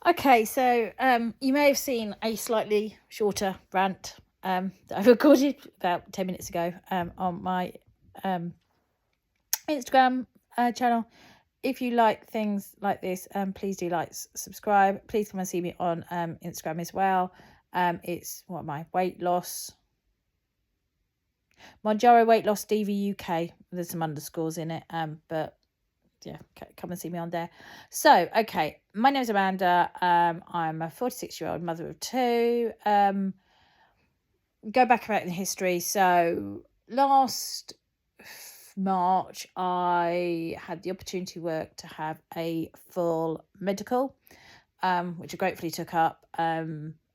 Okay, so you may have seen a slightly shorter rant that I recorded about 10 minutes ago on my Instagram channel. If you like things like this, please do like, subscribe. Please come and see me on Instagram as well. It's weight loss. Manjaro Weight Loss DV UK. There's some underscores in it, but yeah, come and see me on there. So, okay, my name is Amanda. I'm a 46-year-old mother of two. Go back about in history. So, last March, I had the opportunity to work to have a full medical, which I gratefully took up. A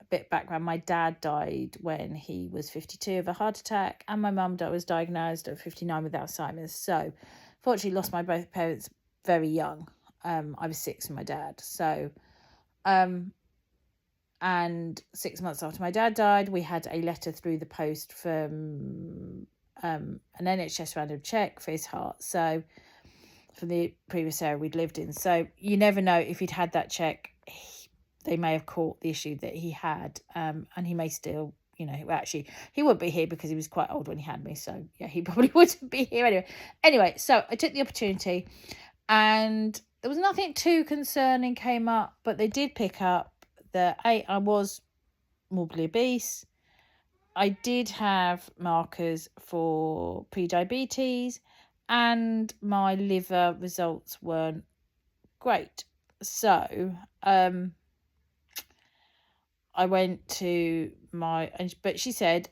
bit of background: my dad died when he was 52 of a heart attack, and my mum was diagnosed at 59 with Alzheimer's. So, fortunately, lost my both parents very young. I was 6 with my dad. So, and 6 months after my dad died, we had a letter through the post from an NHS random check for his heart. So, from the previous area we'd lived in. So, you never know if he'd had that check, they may have caught the issue that he had, and he may still, actually, he wouldn't be here because he was quite old when he had me. So, yeah, he probably wouldn't be here anyway. Anyway, so I took the opportunity. And there was nothing too concerning came up, but they did pick up that I was morbidly obese. I did have markers for pre-diabetes, and my liver results weren't great. So I went to but she said,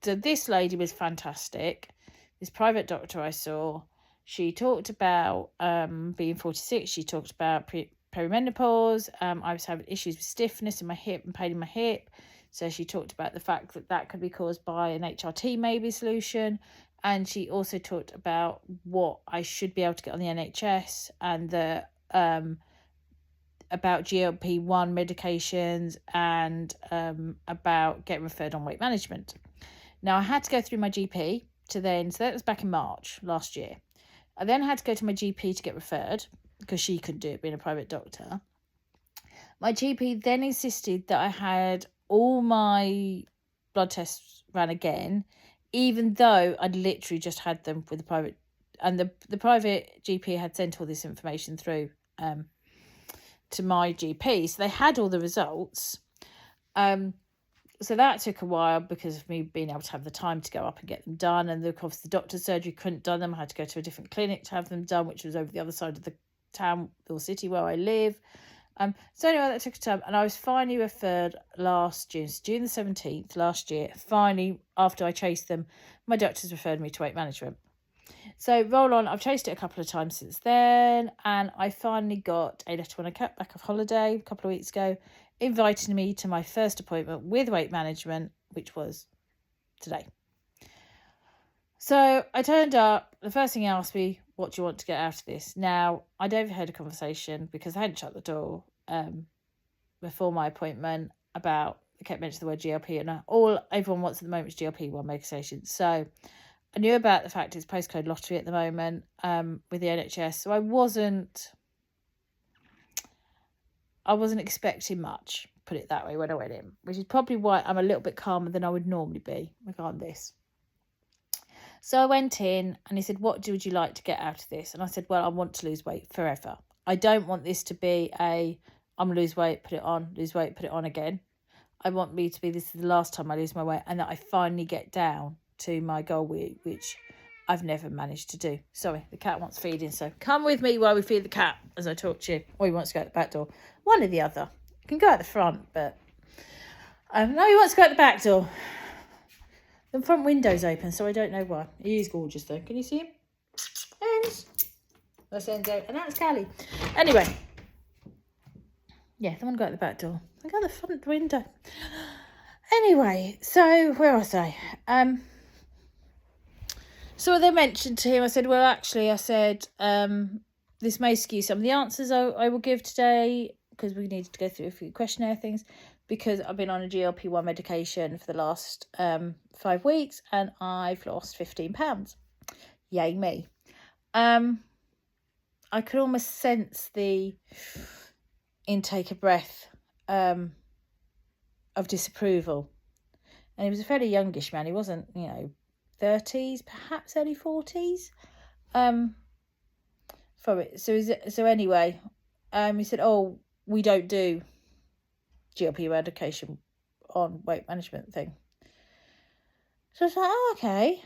so this lady was fantastic. This private doctor I saw, she talked about being 46. She talked about perimenopause. I was having issues with stiffness in my hip and pain in my hip. So she talked about the fact that could be caused by an HRT maybe solution. And she also talked about what I should be able to get on the NHS and about GLP-1 medications and about getting referred on weight management. Now, I had to go through my GP so that was back in March last year. I then had to go to my GP to get referred because she couldn't do it being a private doctor. My GP then insisted that I had all my blood tests ran again, even though I'd literally just had them with the private, and the private GP had sent all this information through to my GP. So they had all the results. So that took a while because of me being able to have the time to go up and get them done. And of course, the doctor's surgery couldn't done them. I had to go to a different clinic to have them done, which was over the other side of the town or city where I live. So anyway, that took a time. And I was finally referred last June, so June the 17th last year. Finally, after I chased them, my doctors referred me to weight management. So roll on, I've chased it a couple of times since then. And I finally got a letter when I came back off holiday a couple of weeks ago, inviting me to my first appointment with weight management, which was today. So I turned up. The first thing he asked me, what do you want to get out of this? Now, I'd overheard a conversation because I hadn't shut the door before my appointment about, I kept mentioning the word GLP, and all everyone wants at the moment is GLP-1 medication. So I knew about the fact it's postcode lottery at the moment with the NHS. So I wasn't expecting much, put it that way, when I went in, which is probably why I'm a little bit calmer than I would normally be regarding this. So I went in and he said, what would you like to get out of this? And I said, well, I want to lose weight forever. I don't want this to be I'm going to lose weight, put it on, lose weight, put it on again. I want me to be, this is the last time I lose my weight, and that I finally get down to my goal weight, which I've never managed to do. Sorry, the cat wants feeding, so come with me while we feed the cat as I talk to you. Or he wants to go out the back door. One or the other. You can go out the front, but no, he wants to go out the back door. The front window's open, so I don't know why. He is gorgeous, though. Can you see him? Enzo. That's Enzo, and that's Callie. Anyway. Yeah, they want to go out the back door. I got the front window. Anyway, so where was I? So they mentioned to him, I said, well, actually, this may skew some of the answers I will give today because we needed to go through a few questionnaire things, because I've been on a GLP-1 medication for the last 5 weeks and I've lost 15 pounds. Yay me. I could almost sense the intake a breath of disapproval. And he was a fairly youngish man. He wasn't, 30s, perhaps early 40s. For it. So anyway, he said, "Oh, we don't do GLP medication on weight management thing." So I was like, "Oh, okay."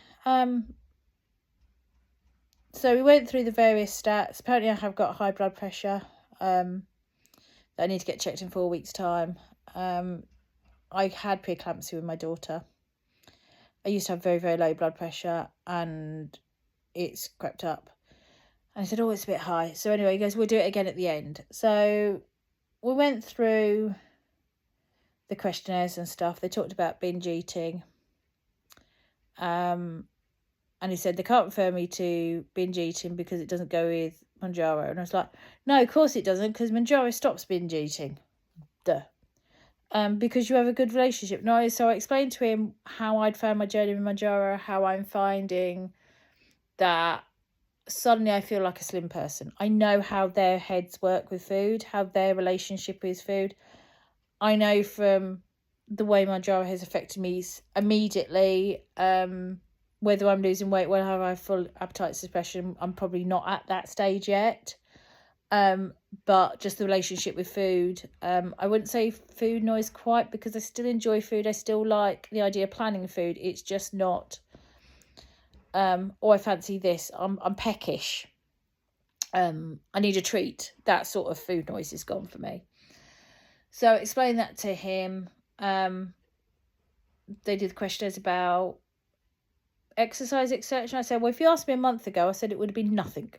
So we went through the various stats. Apparently, I have got high blood pressure. That I need to get checked in 4 weeks' time. I had preeclampsia with my daughter. I used to have very, very low blood pressure, and it's crept up. And I said, "Oh, it's a bit high." So anyway, he goes, "We'll do it again at the end." So we went through the questionnaires and stuff. They talked about binge eating. And he said, "They can't refer me to binge eating because it doesn't go with Mounjaro." And I was like, "No, of course it doesn't, because Mounjaro stops binge eating. Duh. Because you have a good relationship." No, so I explained to him how I'd found my journey with Mounjaro, how I'm finding that suddenly I feel like a slim person. I know how their heads work with food, how their relationship is food. I know from the way Mounjaro has affected me immediately, whether I'm losing weight, whether I have full appetite suppression. I'm probably not at that stage yet. But just the relationship with food. I wouldn't say food noise quite, because I still enjoy food. I still like the idea of planning food. It's just not, "Oh, I fancy this." I'm peckish. I need a treat. That sort of food noise is gone for me. So I explained that to him. They did the questionnaires about exercise, etc. And I said, "Well, if you asked me a month ago, I said it would have been nothing."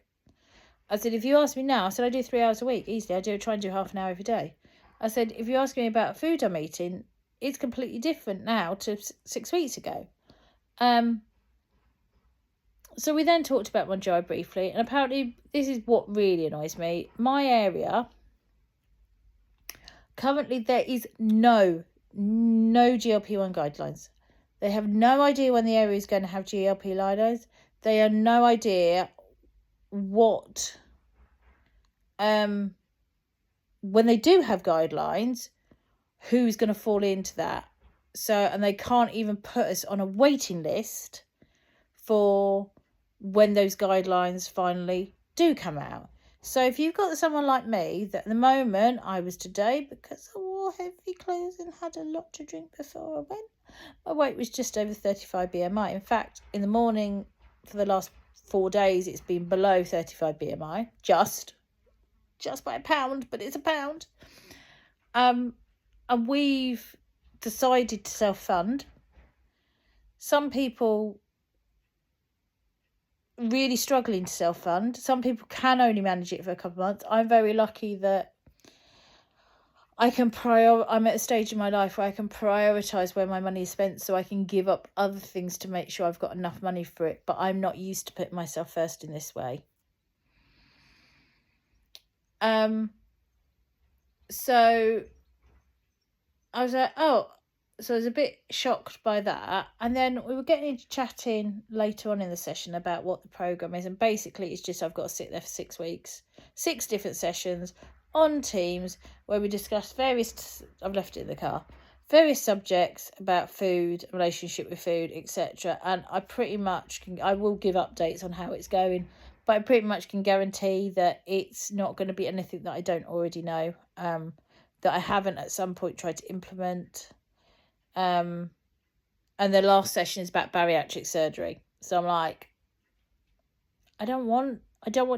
I said, "If you ask me now," I said, "I do 3 hours a week easily. I try and do half an hour every day." I said, "If you ask me about food I'm eating, it's completely different now to 6 weeks ago." So we then talked about Mounjaro briefly, and apparently this is what really annoys me. My area, currently there is no GLP-1 guidelines. They have no idea when the area is going to have GLP guidelines. They have no idea what, when they do have guidelines, who's going to fall into that. So, and they can't even put us on a waiting list for when those guidelines finally do come out. So if you've got someone like me, that at the moment, I was today, because I wore heavy clothes and had a lot to drink before I went, my weight was just over 35 BMI. In fact, in the morning for the last 4 days, it's been below 35 BMI, just by a pound, but it's a pound. And we've decided to self-fund. Some people really struggling to self-fund. Some people can only manage it for a couple of months. I'm very lucky that I'm at a stage in my life where I can prioritise where my money is spent, so I can give up other things to make sure I've got enough money for it. But I'm not used to putting myself first in this way. So I was like, oh, so I was a bit shocked by that. And then we were getting into chatting later on in the session about what the programme is. And basically it's just, I've got to sit there for 6 weeks, 6 different sessions on Teams where we discuss I've left it in the car, various subjects about food, relationship with food, etc. And I will give updates on how it's going, but I pretty much can guarantee that it's not going to be anything that I don't already know, that I haven't at some point tried to implement. And the last session is about bariatric surgery. So I'm like, I don't want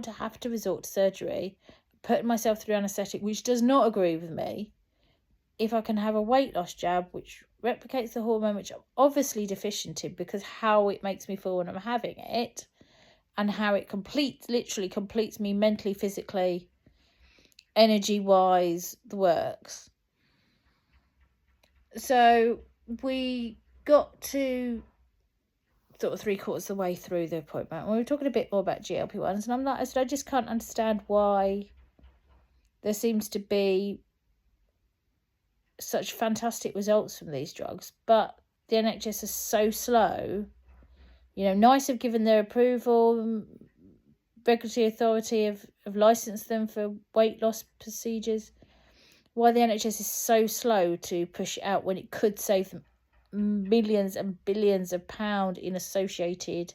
to have to resort to surgery, putting myself through anaesthetic, which does not agree with me, if I can have a weight loss jab which replicates the hormone, which I'm obviously deficient in, because how it makes me feel when I'm having it, and how it literally completes me mentally, physically, energy-wise, the works. So we got to sort of 3/4 of the way through the appointment, and we were talking a bit more about GLP-1s, and I said, I just can't understand why there seems to be such fantastic results from these drugs, but the NHS is so slow. NICE have given their approval, regulatory authority have licensed them for weight loss procedures, why the NHS is so slow to push it out when it could save them millions and billions of pounds in associated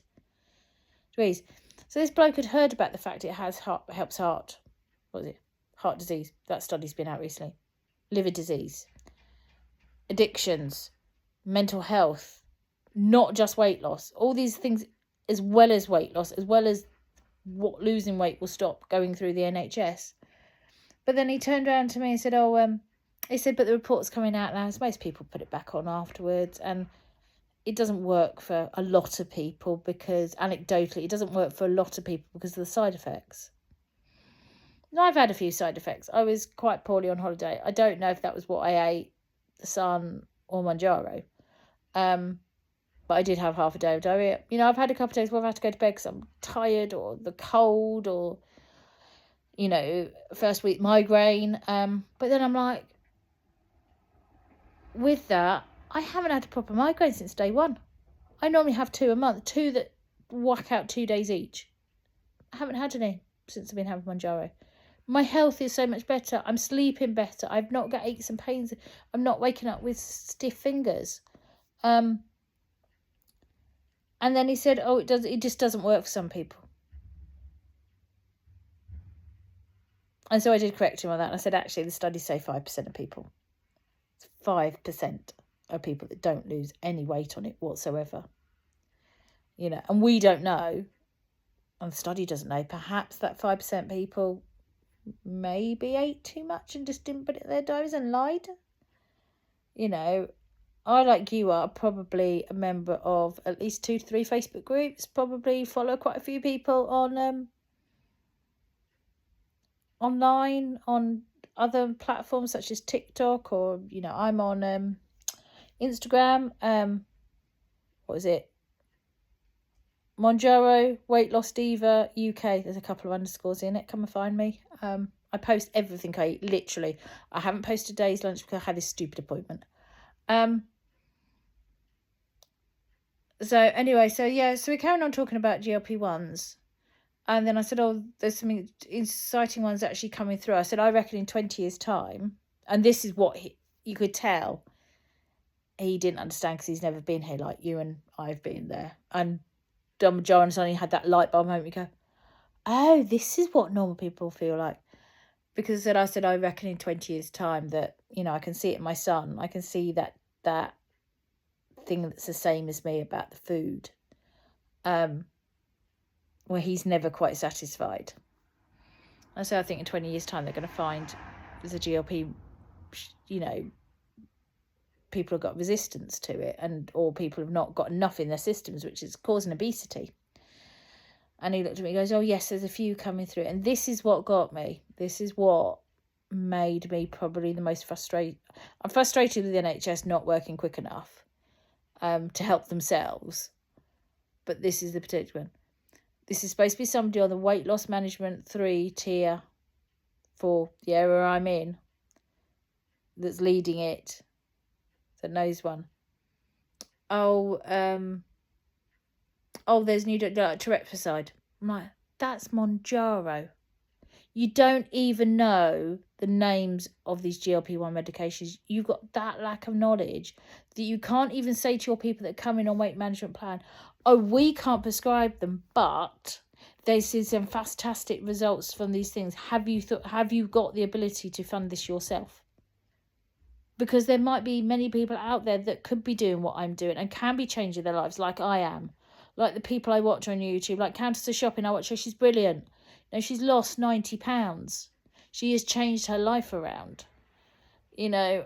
degrees. So this bloke had heard about the fact it helps heart disease. That study's been out recently. Liver disease, addictions, mental health, not just weight loss. All these things, as well as weight loss, as well as what losing weight will stop going through the NHS. But then he turned around to me and said, he said, but the report's coming out now. Most people put it back on afterwards, and it doesn't work for a lot of people because, anecdotally, it doesn't work for a lot of people because of the side effects. Now, I've had a few side effects. I was quite poorly on holiday. I don't know if that was what I ate, the sun or Manjaro. But I did have half a day of diarrhea. You know, I've had a couple of days where I've had to go to bed because I'm tired, or the cold, or, you know, first week migraine. But then I'm like, with that, I haven't had a proper migraine since day one. I normally have 2 a month, 2 that whack out 2 days each. I haven't had any since I've been having Manjaro. My health is so much better. I'm sleeping better. I've not got aches and pains. I'm not waking up with stiff fingers. And then he said, it just doesn't work for some people. And so I did correct him on that. And I said, actually, the studies say 5% of people. It's 5% of people that don't lose any weight on it whatsoever. You know, and we don't know, and the study doesn't know, perhaps that 5% people maybe ate too much and just didn't put it in their diaries and lied. You know, I, like you are, probably a member of at least 2 to 3 Facebook groups, probably follow quite a few people on online, on other platforms such as TikTok, or, you know, I'm on Instagram. What was it? Manjaro, Weight Loss Diva, UK. There's a couple of underscores in it. Come and find me. I post everything I eat, literally. I haven't posted today's lunch because I had this stupid appointment. So anyway, so we're carrying on talking about GLP-1s. And then I said, there's some exciting ones actually coming through. I said, I reckon in 20 years' time, and this is what you could tell he didn't understand because he's never been here like you and I've been there. And John suddenly had that light bulb moment. We go, oh, this is what normal people feel like. Because I said, I reckon in 20 years' time that, you know, I can see it in my son. I can see that thing that's the same as me about the food. Where he's never quite satisfied. And so I think in 20 years' time they're going to find there's a GLP, you know, people have got resistance to it, or people have not got enough in their systems, which is causing obesity. And he looked at me and goes, oh yes, there's a few coming through. And this is what got me. This is what made me probably the most frustrated. I'm frustrated with the NHS not working quick enough to help themselves. But this is the particular one. This is supposed to be somebody on the weight loss management 3 tier 4, the area I'm in, that's leading it, that knows one. There's new Terepside. I'm like, that's Manjaro. You don't even know the names of these GLP-1 medications. You've got that lack of knowledge that you can't even say to your people that come in on weight management plan, oh, we can't prescribe them, but they see some fantastic results from these things. Have you got the ability to fund this yourself? Because there might be many people out there that could be doing what I'm doing and can be changing their lives like I am. Like the people I watch on YouTube, like Countess of Shopping, I watch her, she's brilliant. You know, she's lost 90 pounds. She has changed her life around. You know,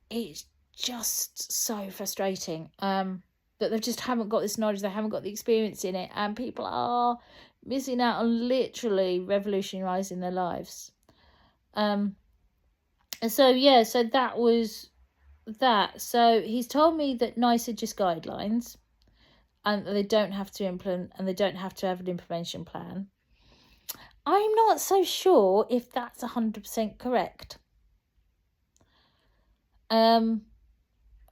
it's just so frustrating that they just haven't got this knowledge, they haven't got the experience in it, and people are missing out on literally revolutionising their lives. So that was that. So he's told me that NICE are just guidelines and they don't have to implement, and they don't have to have an implementation plan. I'm not so sure if that's 100% correct. And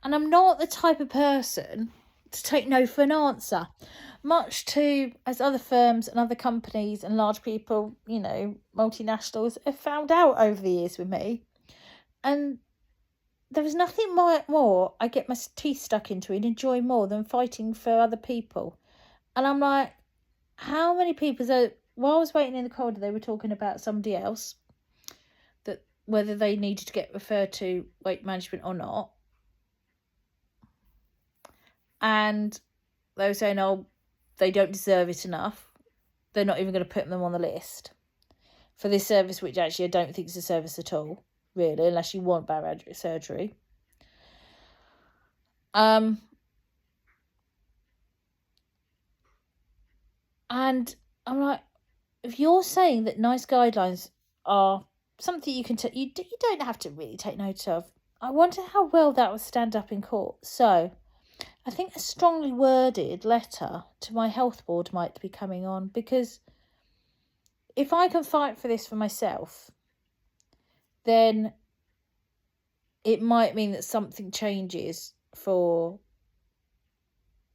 I'm not the type of person to take no for an answer, much to as other firms and other companies and large people, multinationals have found out over the years with me. And there was nothing more I get my teeth stuck into and enjoy more than fighting for other people. And I'm like, how many people, while I was waiting in the corridor, they were talking about somebody else, that whether they needed to get referred to weight management or not. And they were saying, oh, they don't deserve it enough. They're not even going to put them on the list for this service, which actually I don't think is a service at all, really, unless you want bariatric surgery. And I'm like, if you're saying that nice guidelines are something you can you don't have to really take note of, I wonder how well that would stand up in court. So I think a strongly worded letter to my health board might be coming on, because if I can fight for this for myself, then it might mean that something changes for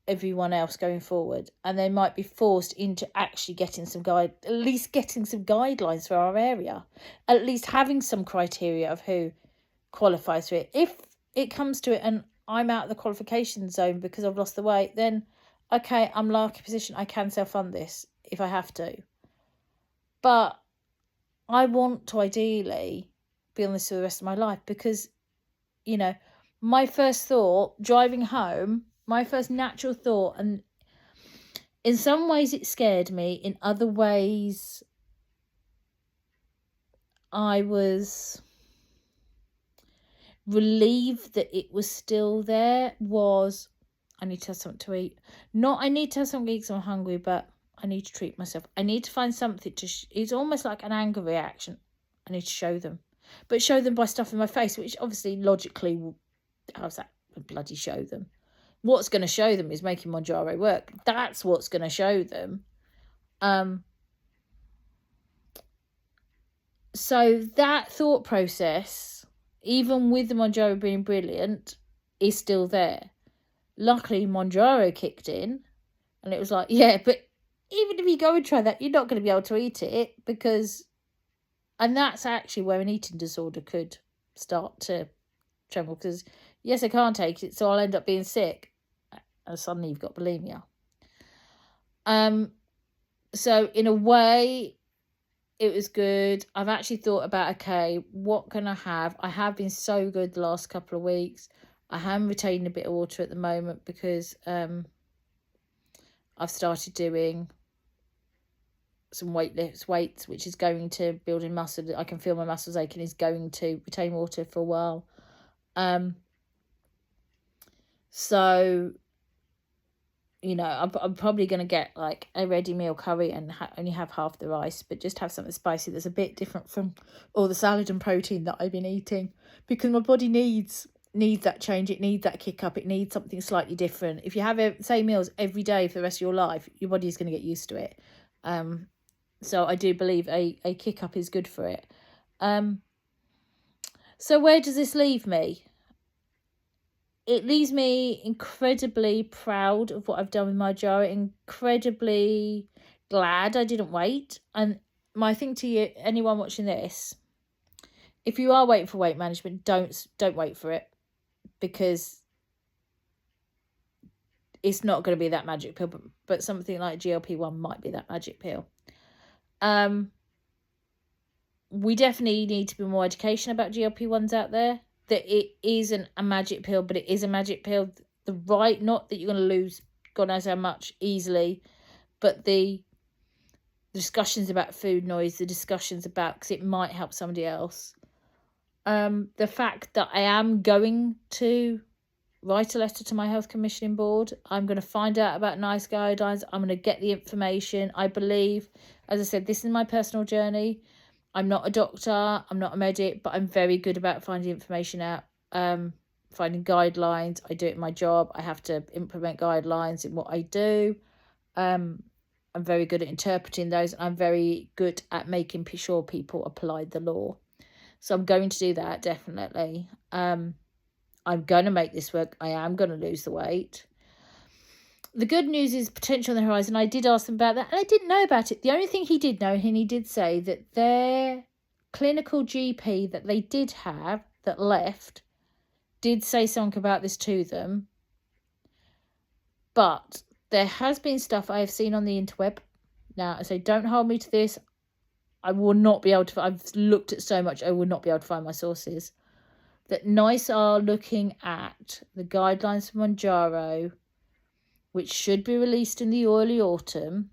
everyone else going forward, and they might be forced into actually getting at least getting some guidelines for our area, at least having some criteria of who qualifies for it. If it comes to it and I'm out of the qualification zone because I've lost the weight, then okay, I'm lucky position, I can self-fund this if I have to. But I want to ideally be on this for the rest of my life, because, my first thought, driving home, my first natural thought, and in some ways it scared me, in other ways I was relieved that it was still there, was I need to have something to eat. Not I need to have something to eat because I'm hungry, but I need to treat myself. I need to find something to... it's almost like an anger reaction. I need to show them. But show them by stuff in my face, which obviously logically, how's that bloody show them? What's going to show them is making Mounjaro work. That's what's going to show them. So that thought process, even with the Mounjaro being brilliant, is still there. Luckily, Mounjaro kicked in, and it was like, yeah, but even if you go and try that, you're not going to be able to eat it, because... and that's actually where an eating disorder could start to tremble, because, yes, I can't take it, so I'll end up being sick. And suddenly you've got bulimia. So in a way, it was good. I've actually thought about, okay, what can I have? I have been so good the last couple of weeks. I am retaining a bit of water at the moment because I've started doing some weights, which is going to building muscle. I can feel my muscles aching, is going to retain water for a while. So, I'm probably going to get like a ready meal curry and only have half the rice, but just have something spicy that's a bit different from all the salad and protein that I've been eating, because my body needs that change. It needs that kick up. It needs something slightly different. If you have the same meals every day for the rest of your life, your body is going to get used to it. So I do believe a kick up is good for it. So where does this leave me? It leaves me incredibly proud of what I've done with Mounjaro, incredibly glad I didn't wait. And my thing to you, anyone watching this, if you are waiting for weight management, don't wait for it, because it's not going to be that magic pill, but something like GLP-1 might be that magic pill. We definitely need to be more education about GLP-1s out there, that it isn't a magic pill, but it is a magic pill. Not that you're going to lose God knows how much easily, but the discussions about food noise, the discussions about, because it might help somebody else. The fact that I am going to write a letter to my health commissioning board. I'm going to find out about NICE guidelines. I'm going to get the information. I believe, as I said, this is my personal journey. I'm not a doctor, I'm not a medic, but I'm very good about finding information out, finding guidelines. I do it in my job. I have to implement guidelines in what I do. I'm very good at interpreting those. I'm very good at making sure people apply the law. So I'm going to do that, definitely. I'm going to make this work. I am going to lose the weight. The good news is potential on the horizon. I did ask them about that, and I didn't know about it. The only thing he did know, and he did say that their clinical GP that they did have that left did say something about this to them. But there has been stuff I have seen on the interweb. Now, I say, don't hold me to this. I will not be able to. I've looked at so much, I will not be able to find my sources. That NICE are looking at the guidelines for Mounjaro, which should be released in the early autumn,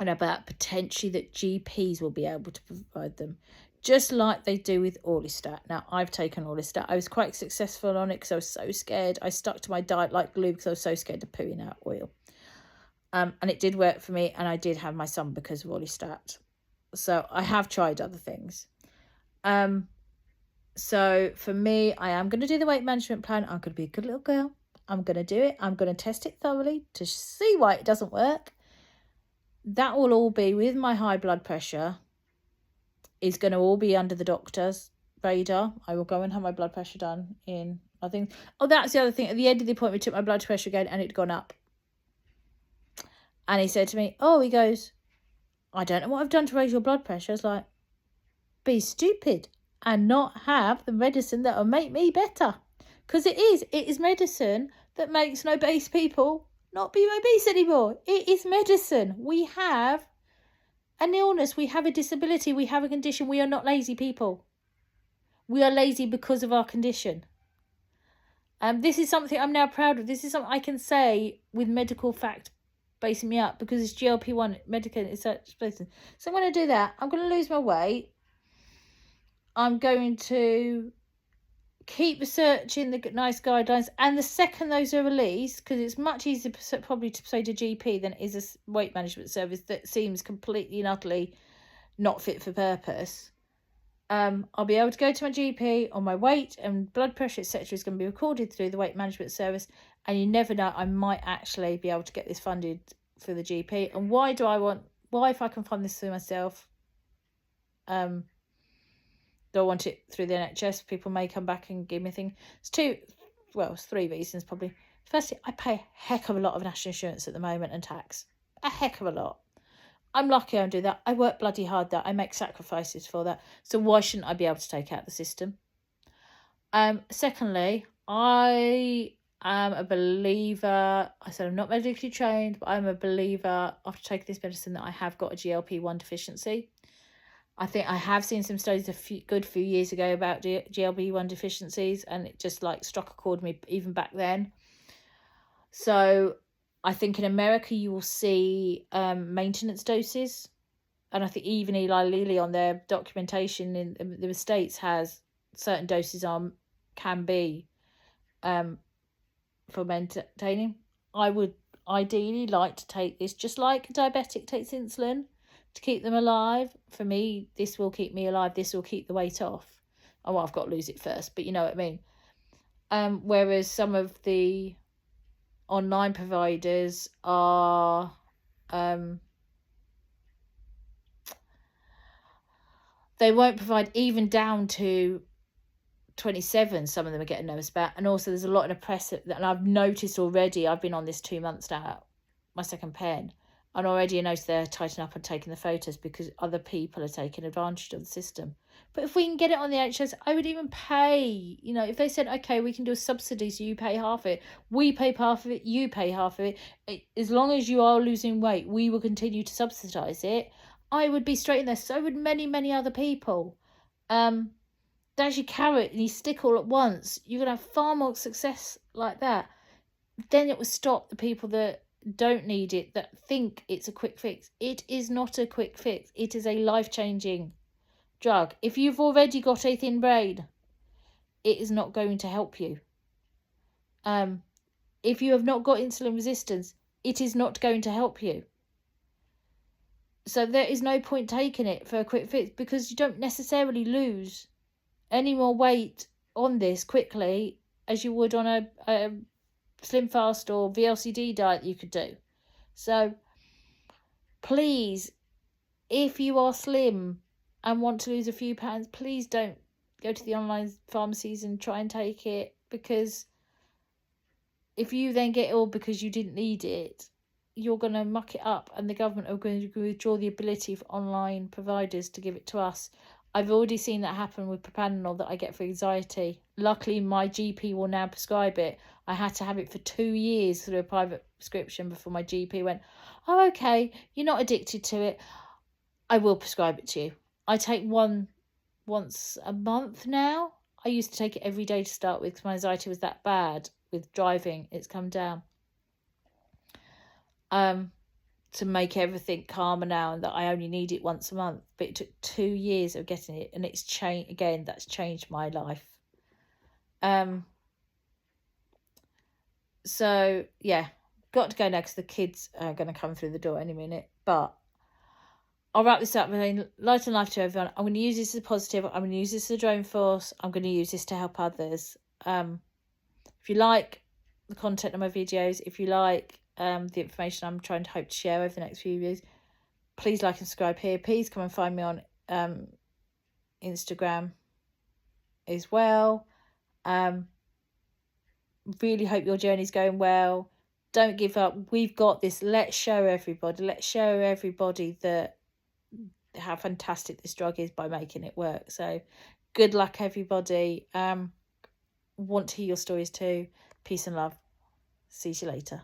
and about potentially that GPs will be able to provide them, just like they do with Orlistat. Now, I've taken Orlistat. I was quite successful on it because I was so scared. I stuck to my diet like glue because I was so scared of pooing out oil. And it did work for me, and I did have my son because of Orlistat. So I have tried other things. So for me, I am going to do the weight management plan. I'm going to be a good little girl. I'm going to do it. I'm going to test it thoroughly to see why it doesn't work. That will all be with my high blood pressure. Is going to all be under the doctor's radar. I will go and have my blood pressure done in, I think. Oh, that's the other thing. At the end of the appointment, we took my blood pressure again, and it'd gone up. And he said to me, he goes, I don't know what I've done to raise your blood pressure. I was like, be stupid and not have the medicine that will make me better. Because it is medicine that makes obese people not be obese anymore. It is medicine. We have an illness, we have a disability, we have a condition. We are not lazy people. We are lazy because of our condition. This is something I'm now proud of. This is something I can say with medical fact basing me up, because it's GLP-1 medication is such place. So I'm going to do that. I'm going to lose my weight. I'm going to keep researching the NICE guidelines, and the second those are released, because it's much easier probably to persuade a GP than it is a weight management service that seems completely and utterly not fit for purpose. I'll be able to go to my GP on my weight and blood pressure, etc. is going to be recorded through the weight management service, and you never know, I might actually be able to get this funded through the GP. And why if I can fund this through myself, do I want it through the NHS? People may come back and give me a thing. It's three reasons probably. Firstly, I pay a heck of a lot of national insurance at the moment and tax. A heck of a lot. I'm lucky I do that. I work bloody hard that. I make sacrifices for that. So why shouldn't I be able to take out the system? Secondly, I am a believer. I said I'm not medically trained, but I'm a believer after taking this medicine that I have got a GLP-1 deficiency. I think I have seen some studies a few years ago about GLP-1 deficiencies, and it just struck a chord with me even back then. So I think in America you will see maintenance doses, and I think even Eli Lilly on their documentation in the States has certain doses can be for maintaining. I would ideally like to take this just like a diabetic takes insulin to keep them alive. For me, this will keep me alive. This will keep the weight off. Oh, well, I've got to lose it first, but you know what I mean. Whereas some of the online providers are they won't provide even down to 27. Some of them are getting nervous about, and also there's a lot in the press and I've noticed already. I've been on this 2 months now, my second pen, and already I noticed they're tightening up and taking the photos because other people are taking advantage of the system. But if we can get it on the NHS, I would even pay, if they said, okay, we can do a subsidy so you pay half of it, we pay half of it, you pay half of it. As long as you are losing weight, we will continue to subsidise it. I would be straight in there. So would many, many other people. There's your carrot and you stick all at once. You're going to have far more success like that. Then it will stop the people that don't need it, that think it's a quick fix. It is not a quick fix. It is a life-changing drug. If you've already got a thin brain, it is not going to help you. If you have not got insulin resistance, it is not going to help you. So there is no point taking it for a quick fix, because you don't necessarily lose any more weight on this quickly as you would on a slim fast or VLCD diet you could do. So please, if you are slim and want to lose a few pounds, please don't go to the online pharmacies and try and take it, because if you then get ill because you didn't need it, you're going to muck it up, and the government are going to withdraw the ability for online providers to give it to us. I've already seen that happen with propanol that I get for anxiety. Luckily, my GP will now prescribe it. I had to have it for 2 years through a private prescription before my GP went, oh, okay, you're not addicted to it. I will prescribe it to you. I take one once a month now. I used to take it every day to start with because my anxiety was that bad with driving. It's come down. To make everything calmer now, and that I only need it once a month. But it took 2 years of getting it, and it's changed again. That's changed my life. So yeah, got to go now because the kids are going to come through the door any minute. But I'll wrap this up with saying light and life to everyone. I'm going to use this as a positive. I'm going to use this as a driving force. I'm going to use this to help others. If you like the content of my videos, if you like the information I'm trying to hope to share over the next few years, please like and subscribe here. Please come and find me on Instagram as well. Really hope your journey's going well. Don't give up. We've got this. Let's show everybody that how fantastic this drug is by making it work. So good luck, everybody. Want to hear your stories too. Peace and love. See you later.